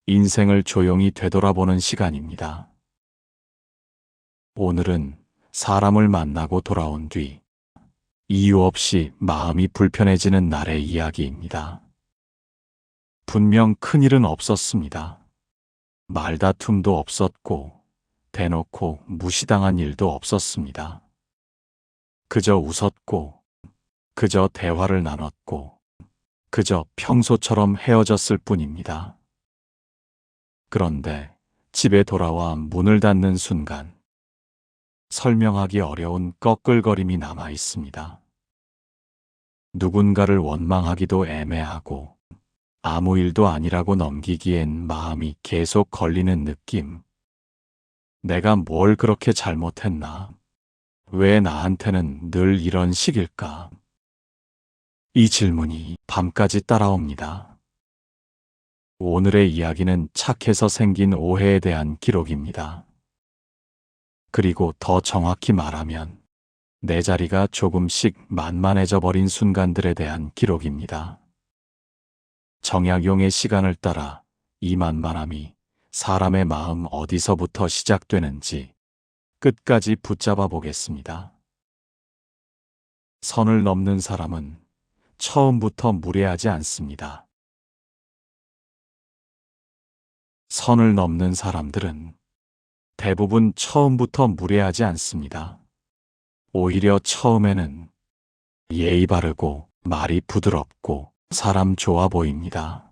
인생을 조용히 되돌아보는 시간입니다. 오늘은 사람을 만나고 돌아온 뒤 이유 없이 마음이 불편해지는 날의 이야기입니다. 분명 큰일은 없었습니다. 말다툼도 없었고 대놓고 무시당한 일도 없었습니다. 그저 웃었고 그저 대화를 나눴고 그저 평소처럼 헤어졌을 뿐입니다. 그런데 집에 돌아와 문을 닫는 순간 설명하기 어려운 꺼끌거림이 남아 있습니다. 누군가를 원망하기도 애매하고 아무 일도 아니라고 넘기기엔 마음이 계속 걸리는 느낌. 내가 뭘 그렇게 잘못했나? 왜 나한테는 늘 이런 식일까? 이 질문이 밤까지 따라옵니다. 오늘의 이야기는 착해서 생긴 오해에 대한 기록입니다. 그리고 더 정확히 말하면 내 자리가 조금씩 만만해져 버린 순간들에 대한 기록입니다. 정약용의 시간을 따라 이 만만함이 사람의 마음 어디서부터 시작되는지 끝까지 붙잡아 보겠습니다. 선을 넘는 사람은 처음부터 무례하지 않습니다. 선을 넘는 사람들은 대부분 처음부터 무례하지 않습니다. 오히려 처음에는 예의 바르고 말이 부드럽고 사람 좋아 보입니다.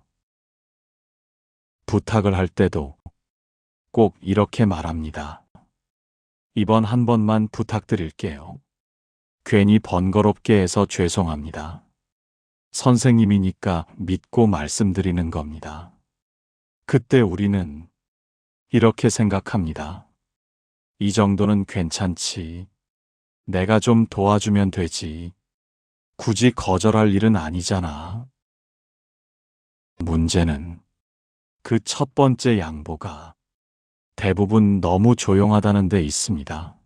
부탁을 할 때도 꼭 이렇게 말합니다. 이번 한 번만 부탁드릴게요. 괜히 번거롭게 해서 죄송합니다. 선생님이니까 믿고 말씀드리는 겁니다. 그때 우리는 이렇게 생각합니다. 이 정도는 괜찮지. 내가 좀 도와주면 되지. 굳이 거절할 일은 아니잖아. 문제는 그 첫 번째 양보가 대부분 너무 조용하다는 데 있습니다.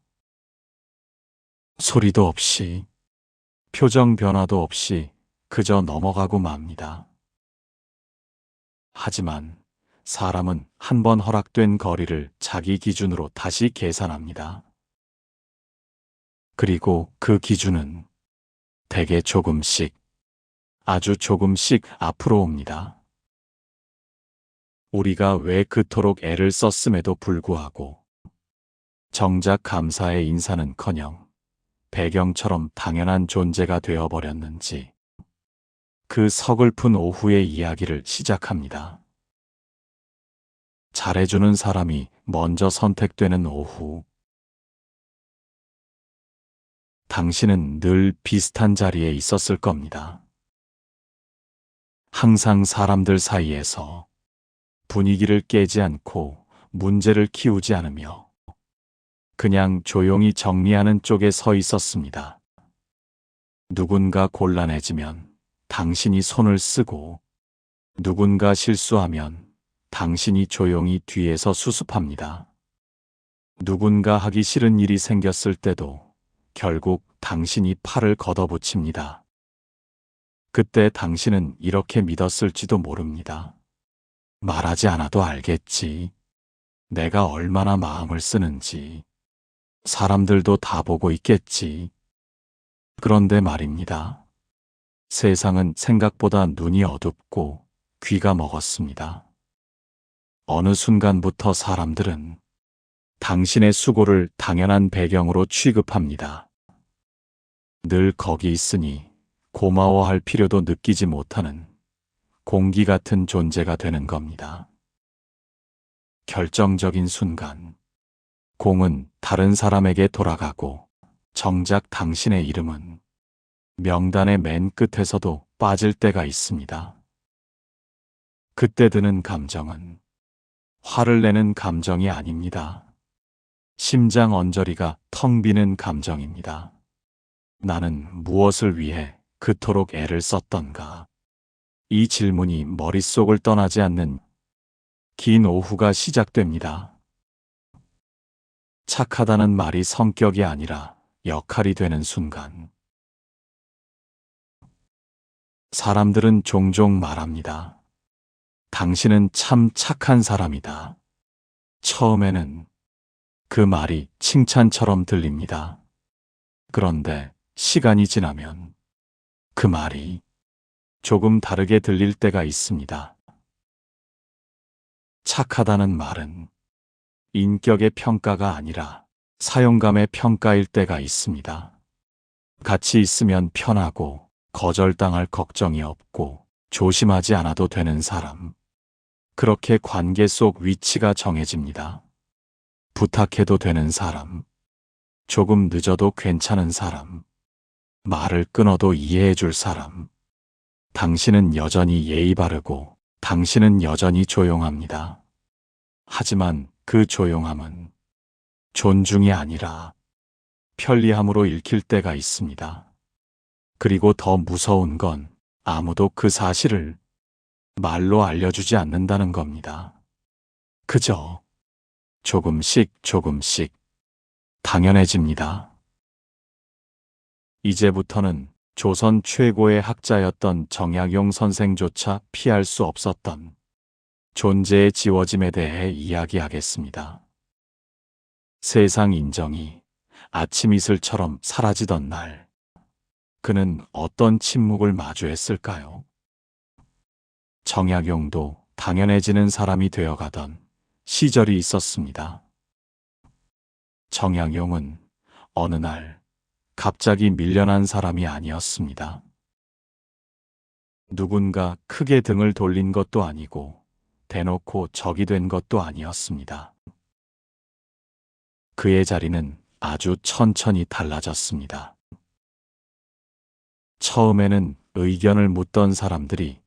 소리도 없이, 표정 변화도 없이 그저 넘어가고 맙니다. 하지만 사람은 한 번 허락된 거리를 자기 기준으로 다시 계산합니다. 그리고 그 기준은 대개 조금씩, 아주 조금씩 앞으로 옵니다. 우리가 왜 그토록 애를 썼음에도 불구하고 정작 감사의 인사는커녕 배경처럼 당연한 존재가 되어버렸는지 그 서글픈 오후의 이야기를 시작합니다. 잘해주는 사람이 먼저 선택되는 오후. 당신은 늘 비슷한 자리에 있었을 겁니다. 항상 사람들 사이에서 분위기를 깨지 않고 문제를 키우지 않으며 그냥 조용히 정리하는 쪽에 서 있었습니다. 누군가 곤란해지면 당신이 손을 쓰고 누군가 실수하면 당신이 조용히 뒤에서 수습합니다. 누군가 하기 싫은 일이 생겼을 때도 결국 당신이 팔을 걷어붙입니다. 그때 당신은 이렇게 믿었을지도 모릅니다. 말하지 않아도 알겠지. 내가 얼마나 마음을 쓰는지. 사람들도 다 보고 있겠지. 그런데 말입니다. 세상은 생각보다 눈이 어둡고 귀가 먹었습니다. 어느 순간부터 사람들은 당신의 수고를 당연한 배경으로 취급합니다. 늘 거기 있으니 고마워할 필요도 느끼지 못하는 공기 같은 존재가 되는 겁니다. 결정적인 순간, 공은 다른 사람에게 돌아가고 정작 당신의 이름은 명단의 맨 끝에서도 빠질 때가 있습니다. 그때 드는 감정은 화를 내는 감정이 아닙니다. 심장 언저리가 텅 비는 감정입니다. 나는 무엇을 위해 그토록 애를 썼던가? 이 질문이 머릿속을 떠나지 않는 긴 오후가 시작됩니다. 착하다는 말이 성격이 아니라 역할이 되는 순간. 사람들은 종종 말합니다. 당신은 참 착한 사람이다. 처음에는 그 말이 칭찬처럼 들립니다. 그런데 시간이 지나면 그 말이 조금 다르게 들릴 때가 있습니다. 착하다는 말은 인격의 평가가 아니라 사용감의 평가일 때가 있습니다. 같이 있으면 편하고 거절당할 걱정이 없고 조심하지 않아도 되는 사람. 그렇게 관계 속 위치가 정해집니다. 부탁해도 되는 사람. 조금 늦어도 괜찮은 사람. 말을 끊어도 이해해 줄 사람. 당신은 여전히 예의 바르고 당신은 여전히 조용합니다. 하지만 그 조용함은 존중이 아니라 편리함으로 읽힐 때가 있습니다. 그리고 더 무서운 건 아무도 그 사실을 말로 알려주지 않는다는 겁니다. 그저 조금씩 당연해집니다. 이제부터는 조선 최고의 학자였던 정약용 선생조차 피할 수 없었던 존재의 지워짐에 대해 이야기하겠습니다. 세상 인정이 아침 이슬처럼 사라지던 날, 그는 어떤 침묵을 마주했을까요? 정약용도 당연해지는 사람이 되어가던 시절이 있었습니다. 정약용은 어느 날 갑자기 밀려난 사람이 아니었습니다. 누군가 크게 등을 돌린 것도 아니고 대놓고 적이 된 것도 아니었습니다. 그의 자리는 아주 천천히 달라졌습니다. 처음에는 의견을 묻던 사람들이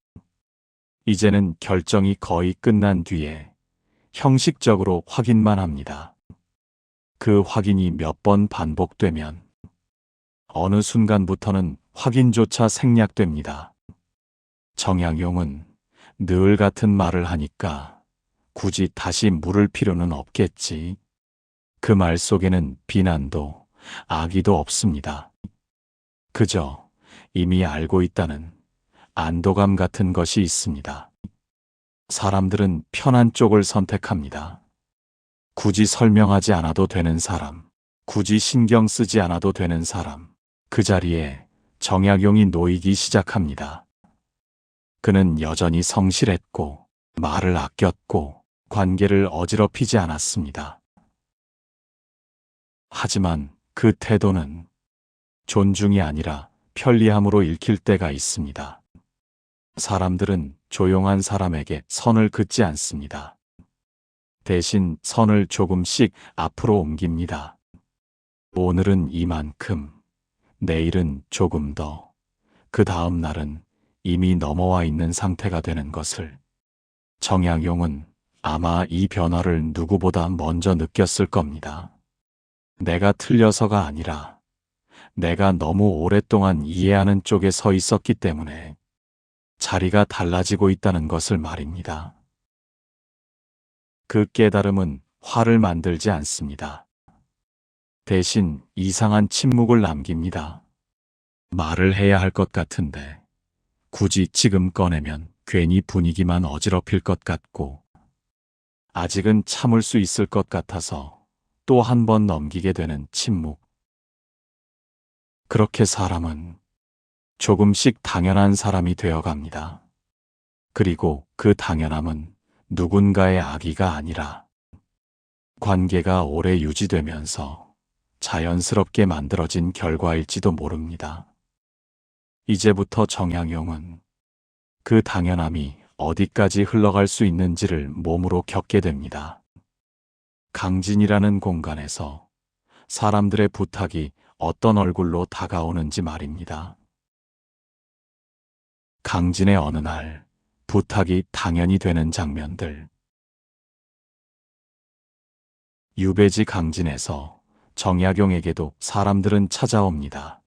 이제는 결정이 거의 끝난 뒤에 형식적으로 확인만 합니다. 그 확인이 몇 번 반복되면 어느 순간부터는 확인조차 생략됩니다. 정약용은 늘 같은 말을 하니까 굳이 다시 물을 필요는 없겠지. 그 말 속에는 비난도 악의도 없습니다. 그저 이미 알고 있다는 안도감 같은 것이 있습니다. 사람들은 편한 쪽을 선택합니다. 굳이 설명하지 않아도 되는 사람, 굳이 신경 쓰지 않아도 되는 사람, 그 자리에 정약용이 놓이기 시작합니다. 그는 여전히 성실했고 말을 아꼈고 관계를 어지럽히지 않았습니다. 하지만 그 태도는 존중이 아니라 편리함으로 읽힐 때가 있습니다. 사람들은 조용한 사람에게 선을 긋지 않습니다. 대신 선을 조금씩 앞으로 옮깁니다. 오늘은 이만큼, 내일은 조금 더, 그 다음 날은 이미 넘어와 있는 상태가 되는 것을. 정약용은 아마 이 변화를 누구보다 먼저 느꼈을 겁니다. 내가 틀려서가 아니라 내가 너무 오랫동안 이해하는 쪽에 서 있었기 때문에 자리가 달라지고 있다는 것을 말입니다. 그 깨달음은 화를 만들지 않습니다. 대신 이상한 침묵을 남깁니다. 말을 해야 할 것 같은데 굳이 지금 꺼내면 괜히 분위기만 어지럽힐 것 같고 아직은 참을 수 있을 것 같아서 또 한 번 넘기게 되는 침묵. 그렇게 사람은 조금씩 당연한 사람이 되어갑니다. 그리고 그 당연함은 누군가의 악의가 아니라 관계가 오래 유지되면서 자연스럽게 만들어진 결과일지도 모릅니다. 이제부터 정약용은 그 당연함이 어디까지 흘러갈 수 있는지를 몸으로 겪게 됩니다. 강진이라는 공간에서 사람들의 부탁이 어떤 얼굴로 다가오는지 말입니다. 강진의 어느 날 부탁이 당연히 되는 장면들. 유배지 강진에서 정약용에게도 사람들은 찾아옵니다.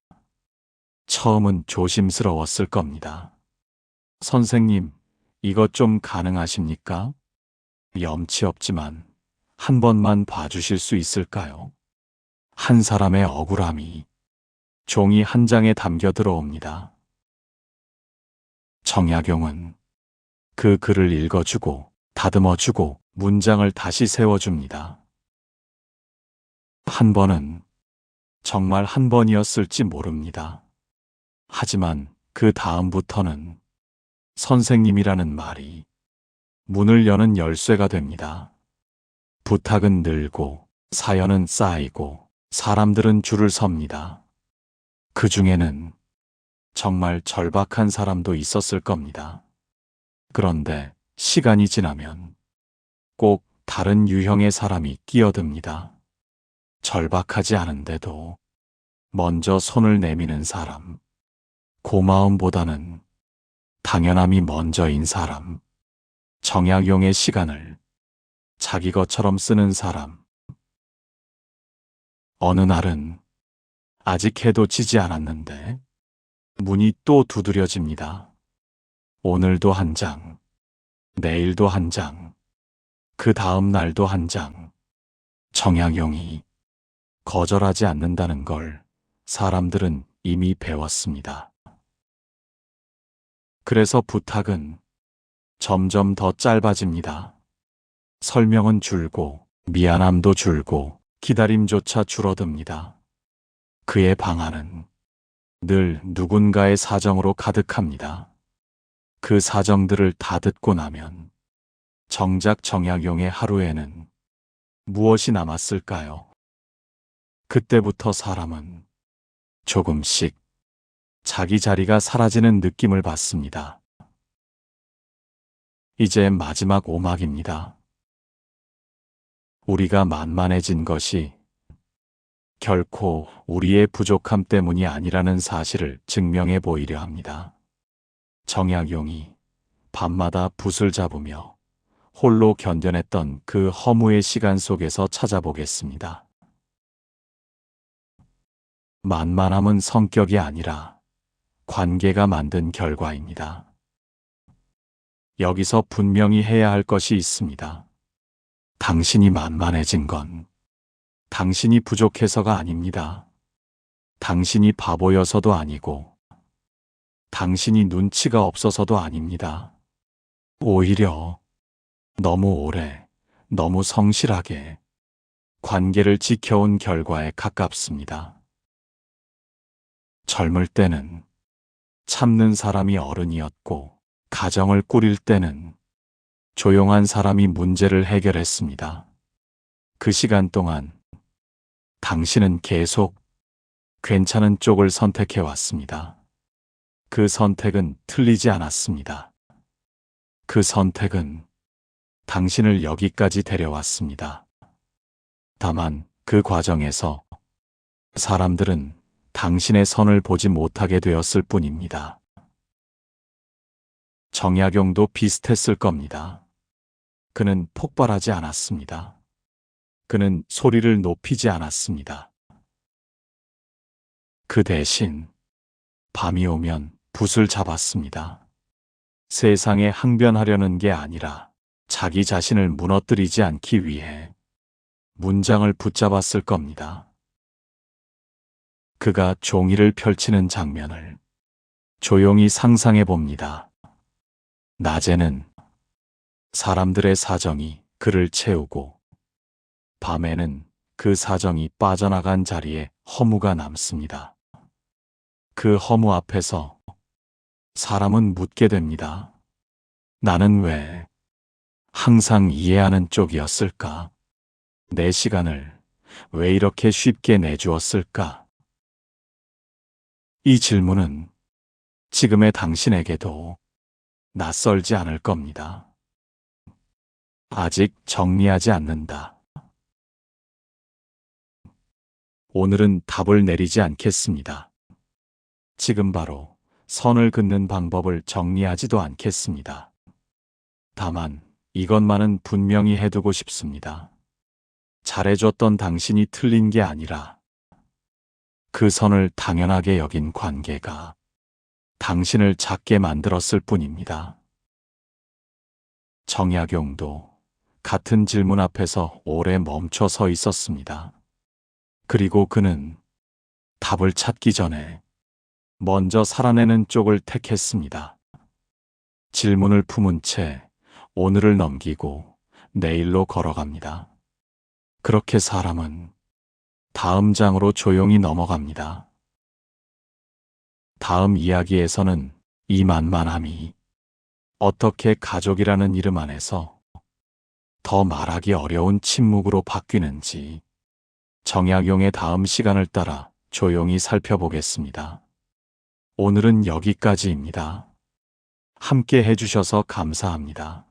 처음은 조심스러웠을 겁니다. 선생님, 이것 좀 가능하십니까? 염치 없지만 한 번만 봐주실 수 있을까요? 한 사람의 억울함이 종이 한 장에 담겨 들어옵니다. 정약용은 그 글을 읽어주고 다듬어주고 문장을 다시 세워줍니다. 한 번은 정말 한 번이었을지 모릅니다. 하지만 그 다음부터는 선생님이라는 말이 문을 여는 열쇠가 됩니다. 부탁은 늘고 사연은 쌓이고 사람들은 줄을 섭니다. 그 중에는 정말 절박한 사람도 있었을 겁니다. 그런데 시간이 지나면 꼭 다른 유형의 사람이 끼어듭니다. 절박하지 않은데도 먼저 손을 내미는 사람, 고마움보다는 당연함이 먼저인 사람, 정약용의 시간을 자기 것처럼 쓰는 사람. 어느 날은 아직 해도 지지 않았는데 문이 또 두드려집니다. 오늘도 한 장, 내일도 한 장, 그 다음 날도 한 장. 정약용이 거절하지 않는다는 걸 사람들은 이미 배웠습니다. 그래서 부탁은 점점 더 짧아집니다. 설명은 줄고 미안함도 줄고 기다림조차 줄어듭니다. 그의 방안은 늘 누군가의 사정으로 가득합니다. 그 사정들을 다 듣고 나면 정작 정약용의 하루에는 무엇이 남았을까요? 그때부터 사람은 조금씩 자기 자리가 사라지는 느낌을 받습니다. 이제 마지막 오막입니다. 우리가 만만해진 것이 결코 우리의 부족함 때문이 아니라는 사실을 증명해 보이려 합니다. 정약용이 밤마다 붓을 잡으며 홀로 견뎌냈던 그 허무의 시간 속에서 찾아보겠습니다. 만만함은 성격이 아니라 관계가 만든 결과입니다. 여기서 분명히 해야 할 것이 있습니다. 당신이 만만해진 건 당신이 부족해서가 아닙니다. 당신이 바보여서도 아니고 당신이 눈치가 없어서도 아닙니다. 오히려 너무 오래, 너무 성실하게 관계를 지켜온 결과에 가깝습니다. 젊을 때는 참는 사람이 어른이었고 가정을 꾸릴 때는 조용한 사람이 문제를 해결했습니다. 그 시간 동안 당신은 계속 괜찮은 쪽을 선택해 왔습니다. 그 선택은 틀리지 않았습니다. 그 선택은 당신을 여기까지 데려왔습니다. 다만 그 과정에서 사람들은 당신의 선을 보지 못하게 되었을 뿐입니다. 정약용도 비슷했을 겁니다. 그는 폭발하지 않았습니다. 그는 소리를 높이지 않았습니다. 그 대신 밤이 오면 붓을 잡았습니다. 세상에 항변하려는 게 아니라 자기 자신을 무너뜨리지 않기 위해 문장을 붙잡았을 겁니다. 그가 종이를 펼치는 장면을 조용히 상상해 봅니다. 낮에는 사람들의 사정이 그를 채우고 밤에는 그 사정이 빠져나간 자리에 허무가 남습니다. 그 허무 앞에서 사람은 묻게 됩니다. 나는 왜 항상 이해하는 쪽이었을까? 내 시간을 왜 이렇게 쉽게 내주었을까? 이 질문은 지금의 당신에게도 낯설지 않을 겁니다. 아직 정리하지 않는다. 오늘은 답을 내리지 않겠습니다. 지금 바로 선을 긋는 방법을 정리하지도 않겠습니다. 다만 이것만은 분명히 해두고 싶습니다. 잘해줬던 당신이 틀린 게 아니라 그 선을 당연하게 여긴 관계가 당신을 작게 만들었을 뿐입니다. 정약용도 같은 질문 앞에서 오래 멈춰 서 있었습니다. 그리고 그는 답을 찾기 전에 먼저 살아내는 쪽을 택했습니다. 질문을 품은 채 오늘을 넘기고 내일로 걸어갑니다. 그렇게 사람은 다음 장으로 조용히 넘어갑니다. 다음 이야기에서는 이 만만함이 어떻게 가족이라는 이름 안에서 더 말하기 어려운 침묵으로 바뀌는지 정약용의 다음 시간을 따라 조용히 살펴보겠습니다. 오늘은 여기까지입니다. 함께 해주셔서 감사합니다.